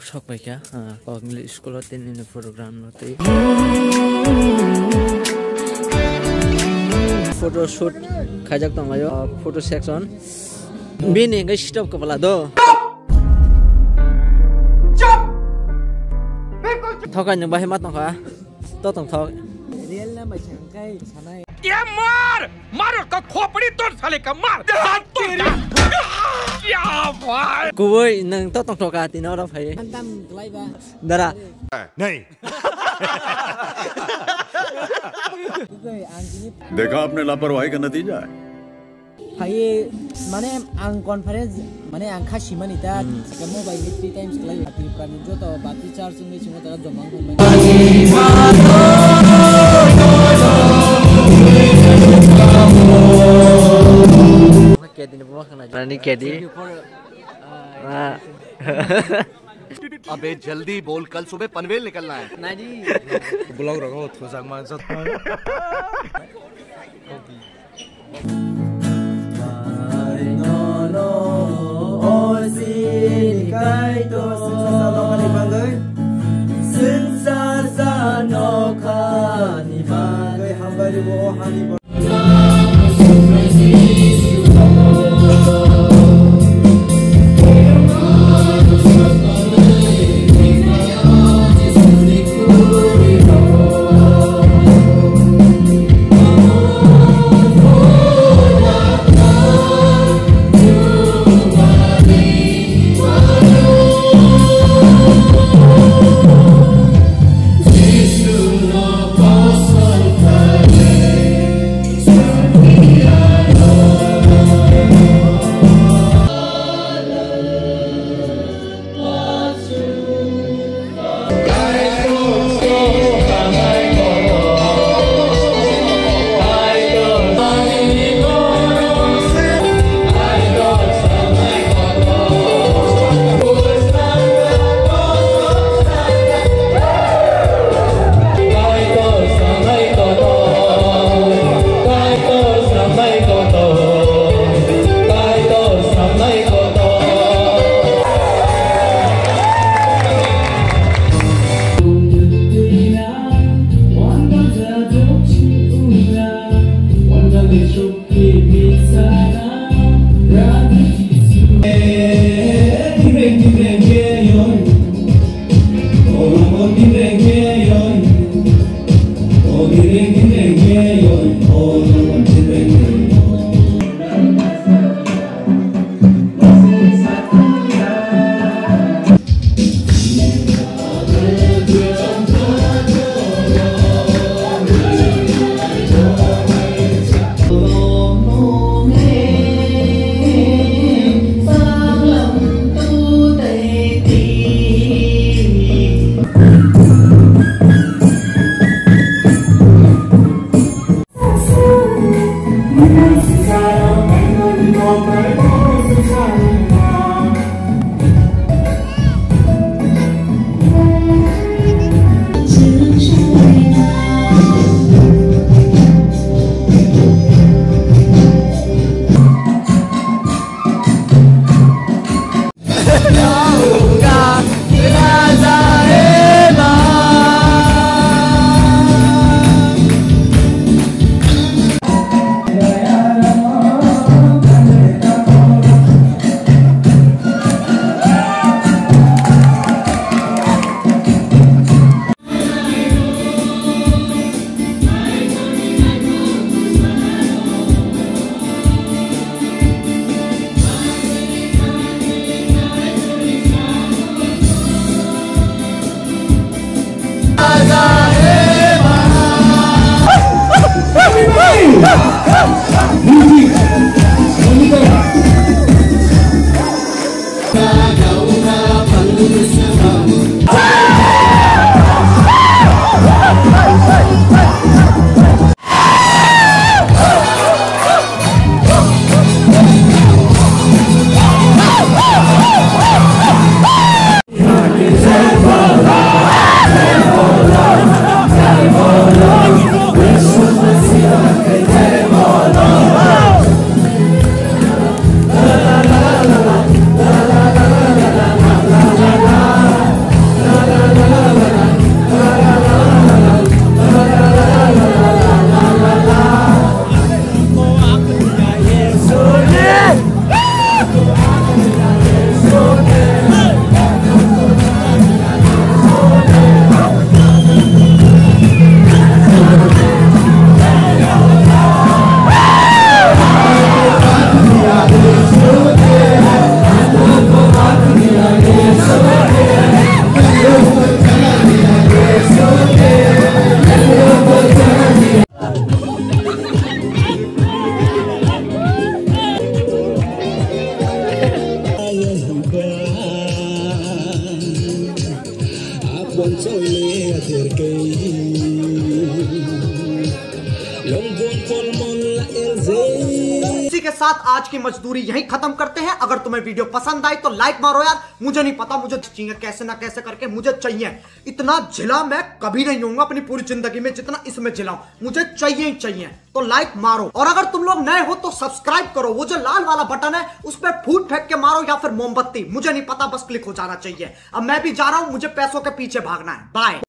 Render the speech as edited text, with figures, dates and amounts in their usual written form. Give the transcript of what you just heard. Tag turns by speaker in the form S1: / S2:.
S1: सक्बै क्या कग्निले स्कुल त्यही programme नते photo shoot खाइजक त भयो फोटो सेक्सन बेने गई स्टप कपला दो थकाइन बाहे मात नखा त तंग थक रियल ना मछंकाई छनाई
S2: ये मार का खोपड़ी तोड़ साले का मार क्या भाई
S1: कुवै नंग त तंग थका तिन र भाइ
S3: तम लाइबा
S1: दरा
S2: नहीं
S4: देखा आपने लापरवाही का नतीजा है
S3: भाइ माने आं कन्फरेन्स माने आं खासि मानि दा मोबाइल 3 टाइम्स लाइ हाति प्रानि जो त बाति चार्जिङ नि सिङो त जमाङ के दिन बुवा खाना
S1: अनि के दि
S5: अबे जल्दी बोल कल सुबह पनवेल निकलना है
S3: ना जी
S2: ब्लॉग रखो थोसाक मान सत
S6: इसी के साथ आज की मजदूरी यहीं खत्म करते हैं। अगर तुम्हें वीडियो पसंद आई तो लाइक मारो यार। मुझे नहीं पता, मुझे चाहिए कैसे ना कैसे करके मुझे चाहिए। इतना झिला मैं कभी नहीं होऊंगा अपनी पूरी जिंदगी में जितना इसमें झिलाऊं। मुझे चाहिए ही चाहिए, तो लाइक मारो। और अगर तुम लोग नए हो तो सब्सक्राइब करो। वो जो लाल वाला बटन है उस पर फूट फेंक के मारो या फिर मोमबत्ती, मुझे नहीं पता, बस क्लिक हो जाना चाहिए। अब मैं भी जा रहा हूं, मुझे पैसों के पीछे भागना है। बाय।